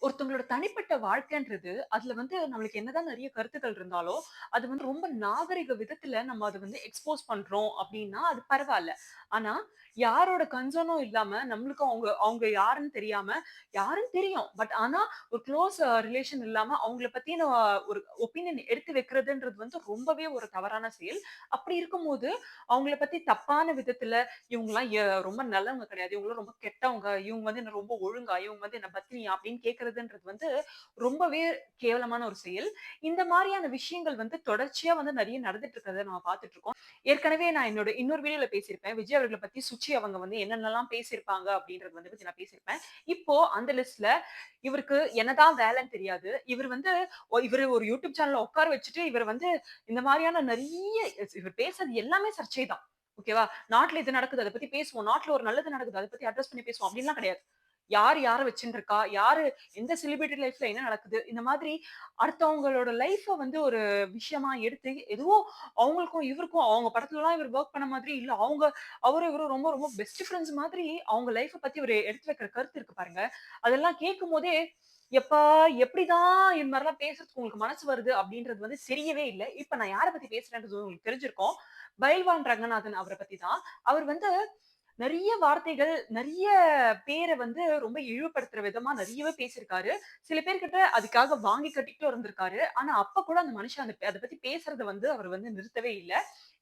ஒருத்தவங்களோட தனிப்பட்ட வாழ்க்கைன்றது, அதுல வந்து நம்மளுக்கு என்னதான் நெறைய கருத்துக்கள் இருந்தாலும், அது வந்து ரொம்ப நாகரிக விதத்துல நம்ம அத வந்து எக்ஸ்போஸ் பண்றோம் அப்டின்னா, அது பரவால்ல. ஆனா, யாரோட கன்சர்னும் இல்லாம, நம்மளுக்கும் அவங்க அவங்க யாருன்னு தெரியாம, யாருன்னு தெரியும். பட் ஆனா, ஒரு க்ளோஸ் ரிலேஷன் இல்லாம அவங்கள பத்தின ஒரு ஒப்பீனியன் எடுத்து வைக்கிறதுன்றது வந்து ரொம்பவே ஒரு தவறான செயல். அப்படி இருக்கும்போது, அவங்கள பத்தி தப்பான விதத்துல, இவங்கலாம் ரொம்ப நல்லவங்க கிடையாது. இவங்கலாம் ரொம்ப கெட்டவங்க. இவங்க வந்து என்ன ரொம்ப ஒழுங்கா, இவங்க வந்து என்ன பத்தினியா அப்படின்னு கேட்கிறதுன்றது வந்து ரொம்பவே கேவலமான ஒரு செயல். இந்த மாரியான விஷயங்கள் வந்து தொடர்ச்சியா வந்து நெறைய நடந்துட்டு இருக்கிறத நம்ம பார்த்துட்டு இருக்கோம். ஏற்கனவே நான் என்னோட இன்னொரு வீடியோல பேசியிருப்பேன். விஜய் அவர்கள பத்தி சுச்சி அவங்க வந்து என்னென்னலாம் பேசியிருப்பாங்க அப்படின்றத வந்து பத்தி நான் பேசியிருப்பேன். இப்போ அந்த லிஸ்ட்ல இவருக்கு என்னதான் வேலைன்னு தெரியாது. இவர் வந்து இவரு ஒரு யூடியூப் சேனல்ல உட்கார வச்சுட்டு இவர் வந்து இந்த மாரியான நெறைய இவர் பேசுறது எல்லாமே சர்ச்சை தான். ஓகேவா? நாட்டுல இது நடக்குது. அத பத்தி பேசுவோம். நாட்டுல ஒரு நல்லது நடக்குது. அத பத்தி அட்ரஸ் பண்ணி பேசுவோம். அப்படின்லாம் கிடையாது. யார் யார வச்சுன்னு இருக்கா? யாரு எந்த செலிபிரிட்டி லைஃப்ல என்ன நடக்குது? இந்த மாதிரி அடுத்தவங்களோட லைஃப வந்து ஒரு விஷயமா எடுத்து, ஏதோ அவங்களுக்கும், இவருக்கும் அவங்க படத்துலலாம் இவர் வொர்க் பண்ண மாதிரி, இல்ல அவரும் இவரும் ரொம்ப ரொம்ப பெஸ்ட் ஃபிரெண்ட்ஸ் மாதிரி அவங்க லைஃப பத்தி இவரு எடுத்து வைக்கிற கருத்து இருக்கு பாருங்க. அதெல்லாம் கேட்கும்போதே, எப்பா எப்படிதான் இது மாரிலாம் பேசுறதுக்கு உங்களுக்கு மனசு வருது அப்படின்றது வந்து தெரியவே இல்ல. இப்ப நான் யார பத்தி பேசுறேன்றது உங்களுக்கு தெரிஞ்சிருக்கும். பைல்வான் ரங்கநாதன் அவர பத்தி தான். அவர் வந்து நெறைய வார்த்தைகள், நெறைய பேர வந்து ரொம்ப இழிவுபடுத்துற விதமா நெறையவே பேசியிருக்காரு. சில பேர்கிட்ட அதுக்காக வாங்கி கட்டிக்கிட்டும் இருந்திருக்காரு. ஆனா, அப்ப கூட அந்த மனுஷன் அத பத்தி பேசுறத வந்து அவர் வந்து நிறுத்தவே இல்ல.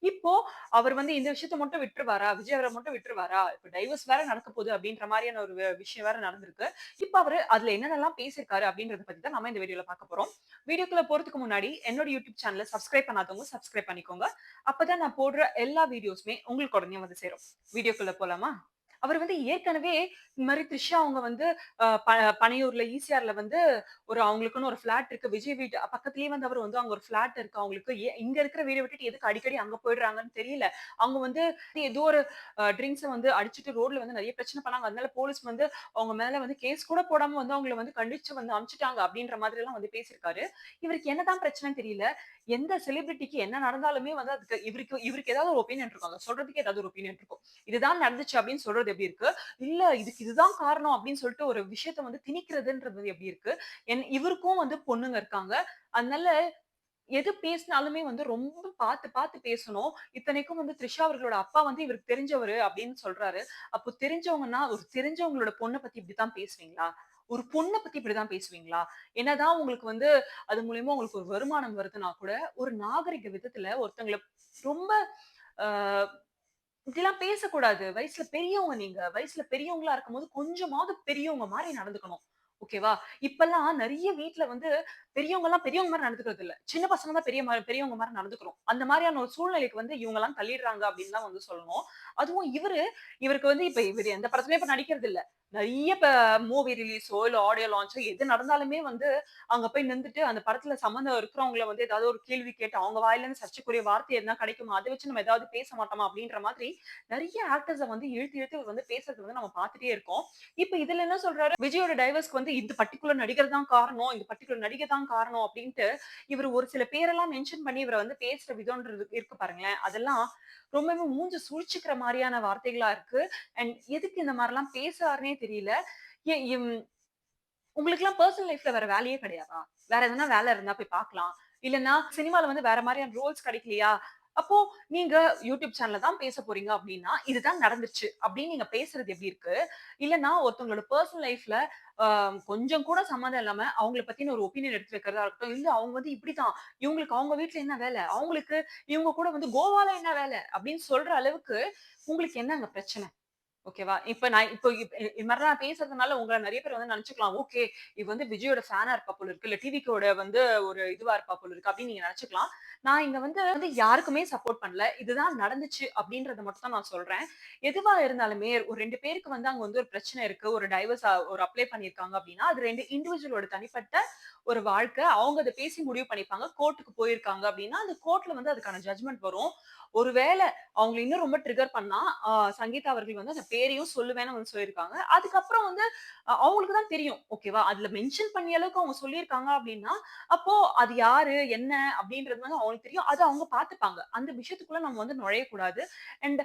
இப்போ அவர் வந்து இந்த விஷயத்த மட்டும் விட்டுருவாரா? விஜய் அவர மட்டும் விட்டுருவாரா? இப்ப டைவர்ஸ் வேற நடக்க போது அப்டின்ற மாரியான ஒரு விஷயம் வேற நடந்திருக்கு. இப்ப அவரு அதுல என்னென்னலாம் பேசியிருக்காரு அப்டின்றத பத்தி தான் நம்ம இந்த வீடியோல பார்க்க போறோம். வீடியோக்குள்ள போறதுக்கு முன்னாடி என்னோட யூடியூப் சேனல சப்ஸ்கிரைப் பண்ணாதவங்க சப்ஸ்கிரைப் பண்ணிக்கோங்க. அப்பதான் நான் போடுற எல்லா வீடியோஸுமே உங்களுக்கு உடனே வந்து சேரும். வீடியோக்குள்ள போலாமா? அவர் வந்து ஏற்கனவே இந்த மாரி த்ரிஷா அவங்க வந்து பனையூர்ல, ஈசிஆர்ல வந்து அவங்களுக்குன்னு ஒரு ஃபிளாட் இருக்கு. விஜய் வீட்டு பக்கத்திலேயே வந்து அவர் வந்து அங்க ஒரு ஃபிளாட் இருக்கு அவங்களுக்கு. இங்க இருக்கிற வீட விட்டுட்டு எதுக்கு அடிக்கடி அங்க போயிடுறாங்கன்னு தெரியல. அவங்க வந்து ஏதோ ஒரு ட்ரிங்க்ஸ வந்து அடிச்சுட்டு ரோட்ல வந்து நெறைய பிரச்சனை பண்ணாங்க. அதனால போலீஸ் வந்து அவங்க மேல வந்து கேஸ் கூட போடாம வந்து அவங்கள வந்து கண்டிச்சு வந்து அனுப்பிச்சுட்டாங்க அப்படின்ற மாதிரிலாம் வந்து பேசியிருக்காரு. இவருக்கு என்னதான் பிரச்சனைன்னு தெரியல. எந்த செலிபிரிட்டிக்கு என்ன நடந்தாலுமே வந்து அதுக்கு இவருக்கு இவருக்கு ஏதாவது ஒரு ஒப்பீனியன் இருக்கும். அத சொல்றதுக்கு ஏதாவது ஒரு ஒப்பீனியன் இருக்கும். இதுதான் நடந்துச்சு அப்படின்னு சொல்றது எப்படி இருக்கு? இல்ல இதுக்கு இதுதான் காரணம் அப்படின்னு சொல்லிட்டு ஒரு விஷயத்த வந்து திணிக்கிறதுன்றது எப்படி இருக்கு? இவருக்கும் வந்து பொண்ணுங்க இருக்காங்க. அதனால எது பேசினாலுமே வந்து ரொம்ப பார்த்து பார்த்து பேசணும். இத்தனைக்கும் வந்து த்ரிஷா அவர்களோட அப்பா வந்து இவருக்கு தெரிஞ்சவரு அப்படின்னு சொல்றாரு. அப்போ தெரிஞ்சவங்கன்னா, ஒரு தெரிஞ்சவங்களோட பொண்ண பத்தி இப்படித்தான் பேசுவீங்களா? ஒரு பொண்ண பத்தி இப்படிதான் பேசுவீங்களா? என்னதான் உங்களுக்கு வந்து அது மூலியமா உங்களுக்கு ஒரு வருமானம் வருதுன்னா கூட, ஒரு நாகரிக விதத்துல ஒருத்தங்கள ரொம்ப ஆ இப்படிலாம் பேசக்கூடாது. வயசுல பெரியவங்க நீங்க. வயசுல பெரியவங்களா இருக்கும்போது கொஞ்சமாவது பெரியவங்க மாரி நடந்துக்கணும். ஓகேவா? இப்பல்லாம் நெறைய வீட்ல வந்து பெரியவங்கலாம் பெரியவங்க மாரி நடந்துக்கிறது இல்ல. சின்ன பசங்க தான் பெரியவங்க மாரி நடந்துக்கிறோம். அந்த மாரியான ஒரு சூழ்நிலைக்கு வந்து இவங்கலாம் தள்ளிடுறாங்க அப்படின்னு தான் வந்து சொல்லணும். அதுவும் இவருக்கு வந்து இப்ப இவரு எந்த படத்துலயும் இப்ப நடிக்கிறது இல்ல. நெறைய இப்ப மூவி ரிலீஸோ, இல்ல ஆடியோ லான்ச்சோ எது நடந்தாலுமே வந்து அங்க போய் நின்னுட்டு அந்த படத்துல சம்மந்தம் இருக்கிறவங்கள வந்து ஏதாவது ஒரு கேள்வி கேட்டு அவங்க வாயிலருந்து சர்ச்சைக்குரிய வார்த்தை எதுனா கிடைக்குமா? அத வச்சு நம்ம ஏதாவது பேச மாட்டோமா? அப்படின்ற மாதிரி நெறைய ஆக்டர்ஸ வந்து இழுத்து இழுத்து வந்து பேசுறது வந்து நம்ம பார்த்துட்டே இருக்கோம். இப்ப இதுல என்ன சொல்றாரு, விஜயோட டைவர்ஸ்க்கு வந்து இந்த பர்ட்டிகுலர் நடிகர் தான் காரணம், இந்த பர்ட்டிகுலர் நடிகை தான் காரணம் அப்டின்ட்டு, இவரு ஒரு சில பேரெல்லாம் மென்ஷன் பண்ணி இவர வந்து பேசுற விதம்ன்றது இருக்கு பாருங்களேன். அதெல்லாம் ரொம்பவே மூஞ்ச சுளிச்சுக்கிற மாரியான வார்த்தைகளா இருக்கு. அண்ட் எதுக்கு இந்த மாரிலாம் பேசுறாருன்னே தெரியல. எ இம் உங்களுக்கெல்லாம் பெர்சனல் லைஃப்ல வேற வேலையே கிடையாதா? வேற எதனா வேல இருந்தா போய் பார்க்கலாம். இல்லன்னா சினிமால வந்து வேற மாரியான ரோல்ஸ் கிடைக்கலையா? அப்போ நீங்க யூடியூப் சேனல்ல தான் பேச போறீங்க அப்டின்னா, இதுதான் நடந்துச்சு அப்டின்னு நீங்க பேசுறது எப்டி இருக்கு? இல்லன்னா ஒருத்தவங்களோட பெர்சனல் லைஃப்ல அ கொஞ்சம் கூட சம்மந்தம் இல்லாம அவங்கள பத்தின ஒரு ஒப்பீனியன் எடுத்து வைக்கிறதா இருக்கட்டும், இல்ல அவங்க வந்து இப்டித்தான். இவங்களுக்கு அவங்க வீட்ல என்ன வேல? அவங்களுக்கு இவங்க கூட வந்து கோவால என்ன வேல? அப்டின்னு சொல்ற அளவுக்கு உங்களுக்கு என்னங்க பிரச்சன? ஓகேவா? இப்ப நான் இப்போ இது மாரிலாம் நான் பேசுறதுனால உங்கள நெறைய பேர் வந்து நெனச்சுக்கலாம். ஓகே. இவ வந்து விஜயோட ஃபேனா இருப்பா போல இருக்கு. இல்ல டிவிக்கோட வந்து ஒரு இதுவா இருப்பா போல இருக்கு அப்டின்னு நீங்க நெனச்சுக்கலாம். நான் இங்க வந்து யாருக்குமே சப்போர்ட் பண்ணல. இதுதான் நடந்துச்சு அப்டின்றத மட்டும் தான் நான் சொல்றேன். எதுவா இருந்தாலுமே ஒரு 2 பேருக்கு வந்து அங்க வந்து ஒரு பிரச்சனை இருக்கு. ஒரு டைவர்ஸ் ஒரு அப்ளை பண்ணியிருக்காங்க அப்டின்னா, அது 2 இண்டிவிஜுவலோட தனிப்பட்ட ஒரு வாழ்க்கை. அவங்க அத பேசி முடிவு பண்ணிப்பாங்க. கோர்ட்க்கு போயிருக்காங்க அப்டின்னா, அந்த கோர்ட்ல வந்து அதுக்கான ஜட்ஜ்மென்ட் வரும். ஒருவேள அவங்கள இன்னும் ரொம்ப ட்ரிகர் பண்ணா, சங்கீதா அவர்கள் வந்து அத பேரையும் சொல்லுவேன்னு வந்து சொல்லியிருக்காங்க. அதுக்கப்புறம் வந்து அவங்களுக்கு தான் தெரியும். ஓகேவா? அதுல மென்ஷன் பண்ணிய அளவுக்கு அவங்க சொல்லியிருக்காங்க அப்டின்னா, அப்போ அது யாரு? என்ன? அப்டின்றது வந்து அவங்களுக்கு தெரியும். அத அவங்க பார்த்துப்பாங்க. அந்த விஷயத்துக்குள்ள நம்ம வந்து நுழையக்கூடாது. அண்ட்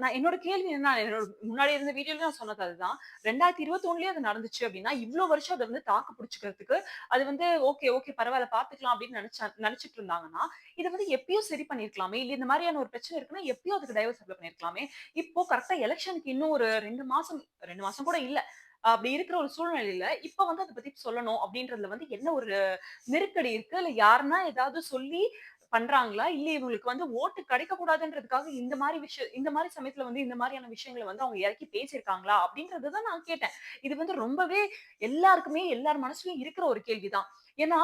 நான் என்னோட கேள்வி என்ன என்னோட முன்னாடி இருந்த வீடியோலயும் நான் சொன்னது அதுதான். 2021லயே அது நடந்துச்சு அப்டின்னா, இவ்ளோ வருஷம் அத வந்து தாக்கு பிடிச்சுக்கிறதுக்கு, அது வந்து ஓகே பரவால்ல பார்த்துக்கலாம் அப்டின்னு நெனச்சுட்டு இருந்தாங்கன்னா, இத வந்து எப்பயோ சரி பண்ணியிருக்கலாமே! இல்ல இந்த மாரியான ஒரு பிரச்சனை இருக்குன்னா, எப்பயோ அதுக்கு டைவர்ஸ் அப்ளை பண்ணியிருக்கலாமே! இப்போ கரெக்ட்டா எலக்ஷனுக்கு இன்னும் ஒரு 2 மாசம் கூட இல்ல. அப்படி இருக்கிற ஒரு சூழ்நிலையில, இப்ப வந்து அத பத்தி சொல்லணும் அப்படின்றதுல வந்து என்ன ஒரு நெருக்கடி இருக்கு? இல்ல யாருன்னா ஏதாவது சொல்லி பண்றாங்களா? இல்ல இவங்களுக்கு வந்து ஓட்டு கிடைக்கக் கூடாதுன்றதுக்காக இந்த மாரி சமயத்துல வந்து இந்த மாரியான விஷயங்கள வந்து அவங்க இறக்கி பேசியிருக்காங்களா? அப்படின்றத தான் நான் கேட்டேன். இது வந்து ரொம்பவே எல்லாருக்குமே எல்லார் மனசுலயும் இருக்கிற ஒரு கேள்வி தான். ஏன்னா,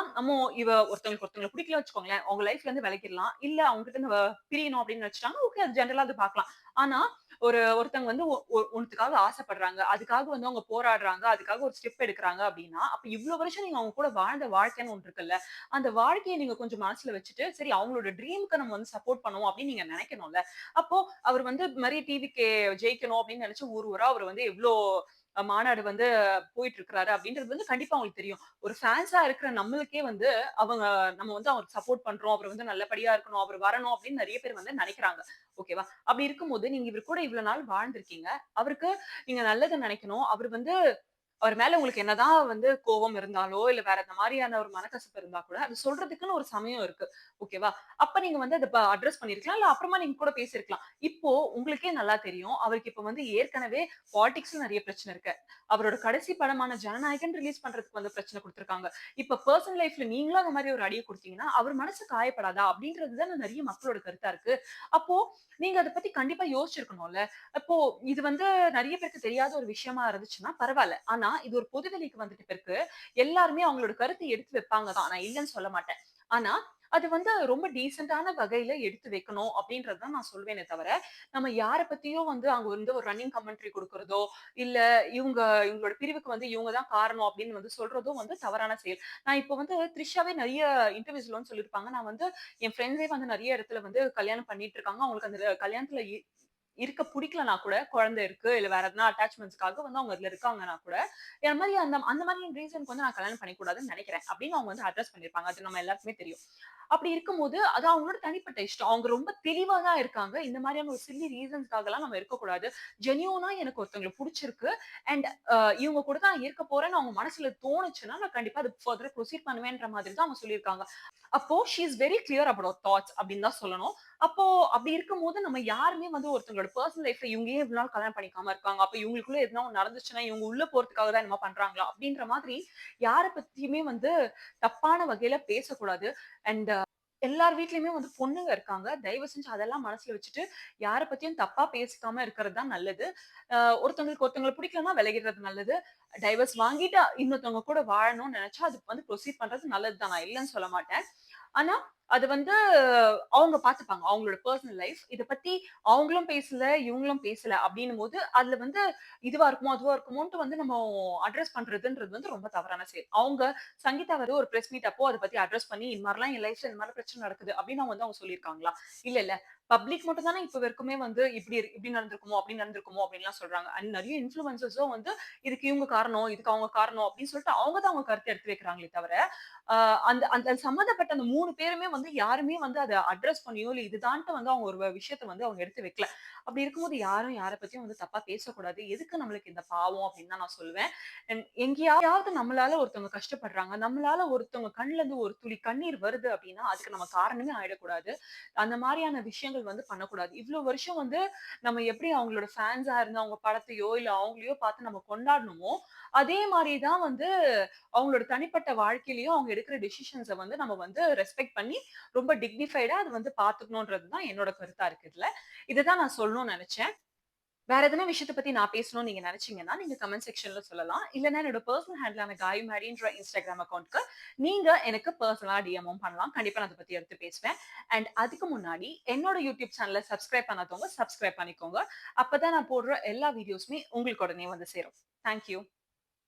ஒருத்தங்களுக்கு பிடிக்கல வச்சுக்கோங்களேன். அவங்க லைஃப்ல இருந்து விலகிடலாம். இல்ல அவங்க கிட்ட இருந்து பிரியணும் அப்படின்னு நினைச்சுட்டாங்கன்னா, ஓகே அது ஜெனரலா அது பார்க்கலாம். ஆனா, ஒருத்தவங்க வந்து ஒண்ணுத்துக்காக ஆசைப்படுறாங்க. அதுக்காக வந்து அவங்க போராடுறாங்க. அதுக்காக ஒரு ஸ்டெப் எடுக்குறாங்க அப்டின்னா, அப்ப இவ்ளோ வருஷம் நீங்க அவங்க கூட வாழ்ந்த வாழ்க்கைன்னு ஒண்ணு இருக்குல்ல. அந்த வாழ்க்கைய நீங்க கொஞ்சம் மனசுல வச்சுட்டு, சரி அவங்களோட ட்ரீம்க்கு நம்ம வந்து சப்போர்ட் பண்ணுவோம் அப்டின்னு நீங்க நெனைக்கணும்ல. அப்போ அவர் வந்து இது மாரி டிவிகே ஜெயிக்கணும் அப்டின்னு நெனச்சு ஊர் ஊரா அவர் வந்து எவ்ளோ மாநாடு வந்து போயிட்டு இருக்கிறாரு அப்டின்றது வந்து கண்டிப்பா அவங்களுக்கு தெரியும். ஒரு ஃபேன்ஸா இருக்கிற நம்மளுக்கே வந்து அவங்க நம்ம வந்து அவருக்கு சப்போர்ட் பண்றோம். அவர் வந்து நல்லபடியா இருக்கணும். அவர் வரணும் அப்டின்னு நெறைய பேர் வந்து நெனைக்கிறாங்க. ஓகேவா? அப்படி இருக்கும்போது, நீங்க இவர் கூட இவ்வளவு நாள் வாழ்ந்திருக்கீங்க. அவருக்கு நீங்க நல்லது நினைக்கணும். அவர் மேல உங்களுக்கு என்னதான் வந்து கோவம் இருந்தாலோ, இல்ல வேற இந்த மாரியான ஒரு மனக்கசப்பு இருந்தா கூட, அது சொல்றதுக்குன்னு ஒரு சமயம் இருக்கு. ஓகேவா? அப்ப நீங்க வந்து அத அட்ரஸ் பண்ணியிருக்கலாம். இல்ல அப்புறமா நீங்க கூட பேசியிருக்கலாம். இப்போ உங்களுக்கே நல்லா தெரியும். அவருக்கு இப்ப வந்து ஏற்கனவே பாலிடிக்ஸ்ல நெறைய பிரச்சனை இருக்கு. அவரோட கடைசி படமான ஜனநாயகன் ரிலீஸ் பண்றதுக்கு வந்து பிரச்சனை குடுத்திருக்காங்க. இப்ப பெர்சனல் லைஃப்ல நீங்களும் அந்த மாரி ஒரு அடிய குடுத்தீங்கன்னா, அவர் மனசு காயப்படாதா? அப்படின்றது தானே நெறைய மக்களோட கருத்தா இருக்கு. அப்போ நீங்க அத பத்தி கண்டிப்பா யோசிச்சிருக்கணும்ல. அப்போ இது வந்து நெறைய பேருக்கு தெரியாத ஒரு விஷயமா இருந்துச்சுன்னா பரவால்ல. ஆனா இது ஒரு பொது வெளிக்கு வந்துட்ட பிறகு எல்லாருமே அவங்களோட கருத்த எடுத்து வைப்பாங்க தான். நான் இல்லன்னு சொல்ல மாட்டேன். ஆனா அது வந்து ரொம்ப டீசென்ட்டான வகையில எடுத்து வைக்கணும் அப்டின்றது தான் நான் சொல்வேனே தவிர, நம்ம யார பத்தியும் வந்து அங்க வந்து ஒரு ரன்னிங் கமெண்ட்ரி குடுக்குறதோ, இல்ல இவங்களோட பிரிவுக்கு வந்து இவங்க தான் காரணம் அப்டின்னு வந்து சொல்றதும் வந்து தவறான செயல். நான் இப்ப வந்து த்ரிஷாவே நெறைய இன்டர்வியூஸ்ல வந்து சொல்லியிருப்பாங்க. நான் வந்து என் ஃப்ரெண்ட்ஸே வந்து நெறைய இடத்துல வந்து கல்யாணம் பண்ணிட்டு இருக்காங்க. அவங்களுக்கு அந்த கல்யாணத்துல இருக்க புடிக்கலனா கூட, குழந்தை இருக்கு, இல்ல வேற எதனா அட்டாச்மெண்ட்ஸ்க்காக வந்து அவங்க அதுல இருக்காங்கன்னா கூட, அந்த மாரி அந்த மாரியான ரீசன்க்கு வந்து நான் கல்யாணம் பண்ணிக்கூடாதுன்னு நெனைக்கிறேன். அப்படின்னு அவங்க வந்து அட்ரஸ் பண்ணியிருப்பாங்க. அது நம்ம எல்லாருக்குமே தெரியும். அப்படி இருக்கும்போது, அது அவங்களோட தனிப்பட்ட இஷ்டம். அவங்க ரொம்ப தெளிவா தான் இருக்காங்க. இந்த மாரியான ஒரு சில்லி ரீசன்ஸ்க்காகலாம் நம்ம இருக்கக்கூடாது. ஜென்யூனா எனக்கு ஒருத்தவங்கள புடிச்சிருக்கு. அண்ட் இவங்க கூட தான் இருக்க போறேன்னு அவங்க மனசுல தோணுச்சுன்னா, நான் கண்டிப்பா அது ஃபர்தரா ப்ரொசீட் பண்ணுவேன்ற மாதிரி தான் அவங்க சொல்லியிருக்காங்க. அப்போ she is very clear about her thoughts அப்படின்னு தான் சொல்லணும். அப்போ அப்படி இருக்கும்போது நம்ம யாருமே வந்து ஒருத்தவங்களோட பெர்சனல் லைஃப்ல இவங்க ஏன் இவ்வளவு நாள் கல்யாணம் பண்ணிக்காம இருக்காங்க? அப்ப இவங்களுக்குள்ள எதுனா ஒண்ணு நடந்துச்சுன்னா, இவங்க உள்ள போறதுக்காக தான் என்னமோ பண்றாங்களா? அப்படின்ற மாதிரி யார பத்தியுமே வந்து தப்பான வகையில பேசக்கூடாது. அண்ட் எல்லார் வீட்லயுமே வந்து பொண்ணுங்க இருக்காங்க. தயவு செஞ்சு அதெல்லாம் மனசுல வச்சுட்டு, யார பத்தியும் தப்பா பேசிக்காம இருக்கிறது தான் நல்லது. ஒருத்தவங்கள பிடிக்கலன்னா விலகிடுறது நல்லது. டைவர்ஸ் வாங்கிட்டு இன்னொருத்தவங்க கூட வாழணும்னு நெனச்சா, அதுக்கு வந்து ப்ரொசீட் பண்றது நல்லது தான். நான் இல்லன்னு சொல்ல மாட்டேன். ஆனா, அது வந்து அவங்க பார்த்துப்பாங்க. அவங்களோட பெர்சனல் லைஃப். இத பத்தி அவங்களும் பேசல, இவங்களும் பேசல அப்டின்னும்போது, அதுல வந்து இதுவா இருக்குமோ, அதுவா இருக்குமோன்ட்டு வந்து நம்ம அட்ரஸ் பண்றதுன்றது வந்து ரொம்ப தவறான செயல். சங்கீதா வந்து ஒரு பிரஸ் மீட் அப்போ அத பத்தி அட்ரஸ் பண்ணி, இந்த மாரிலாம் என் லைஃப்ல இந்த மாரி பிரச்சனை நடக்குது அப்டின்னு அவங்க சொல்லியிருக்காங்களா? இல்லல்ல. பப்ளிக் மட்டும் தானே இப்ப வரைக்குமே வந்து இப்டி நடந்திருக்குமோ, அப்டி நடந்திருக்குமோ அப்டின்லாம் சொல்றாங்க. அண்ட் நெறைய இன்ஃப்ளூயன்சர்ஸும் வந்து இதுக்கு இவங்க காரணம், இதுக்கு அவங்க காரணம் அப்டின்னு சொல்லிட்டு அவங்க தான் அவங்க கருத்த எடுத்து வைக்கிறாங்களே தவிர, அ அந்த அந்த சம்மந்தப்பட்ட அந்த 3 பேருமே வந்து யாருமே வந்து அத அட்ரஸ் பண்ணியோ, இல்ல இதுதான்ட்டு வந்து அவங்க ஒரு விஷயத்த வந்து அவங்க எடுத்து வைக்கல. அப்படி இருக்கும்போது யாரும் யார பத்தியும் வந்து தப்பா பேசக்கூடாது. எதுக்கு நம்மளுக்கு இந்த பாவம் அப்படின்னு தான் நான் சொல்லுவேன். எங்கேயாவது நம்மளால ஒருத்தவங்க கஷ்டப்படுறாங்க. நம்மளால ஒருத்தவங்க கண்ல இருந்து ஒரு துளி கண்ணீர் வருது அப்படின்னா, அதுக்கு நம்ம காரணமே ஆயிடக்கூடாது. அந்த மாரியான விஷயங்கள் வந்து பண்ணக்கூடாது. இவ்ளோ வருஷம் வந்து நம்ம எப்படி அவங்களோட ஃபேன்ஸா இருந்து அவங்க படத்தையோ, இல்ல அவங்களையோ பார்த்து நம்ம கொண்டாடணுமோ, அதே மாரி தான் வந்து அவங்களோட தனிப்பட்ட வாழ்க்கையிலயும் அவங்க எடுக்கிற டெசிஷன்ஸ வந்து நம்ம வந்து ரெஸ்பெக்ட் பண்ணி, ரொம்ப டிக்னிஃபைடா அத வந்து பார்த்துக்கணும்ன்றது தான் என்னோட கருத்தா இருக்கு இதுல. இததான் நான் சொல்லணும்னு நெனச்சேன். வேற எதனா விஷயத்த பத்தி நான் பேசணும்னு நீங்க நெனச்சீங்கன்னா, நீங்க கமெண்ட் செக்ஷன்ல சொல்லலாம். இல்லன்னா என்னோட பெர்சனல் ஹேண்டிலான காய் மாரின்ற இன்ஸ்டாகிராம் அக்கவுண்ட்க்கு நீங்க எனக்கு பெர்சனலா டிஎம்மும் பண்ணலாம். கண்டிப்பா நான் அத பத்தி எடுத்து பேசுவேன். அண்ட் அதுக்கு முன்னாடி என்னோட யூடியூப் சேனல சப்ஸ்கிரைப் பண்ணாதவங்க சப்ஸ்கிரைப் பண்ணிக்கோங்க. அப்பதான் நான் போடுற எல்லா வீடியோஸுமே உங்களுக்கு உடனே வந்து சேரும். Thank you.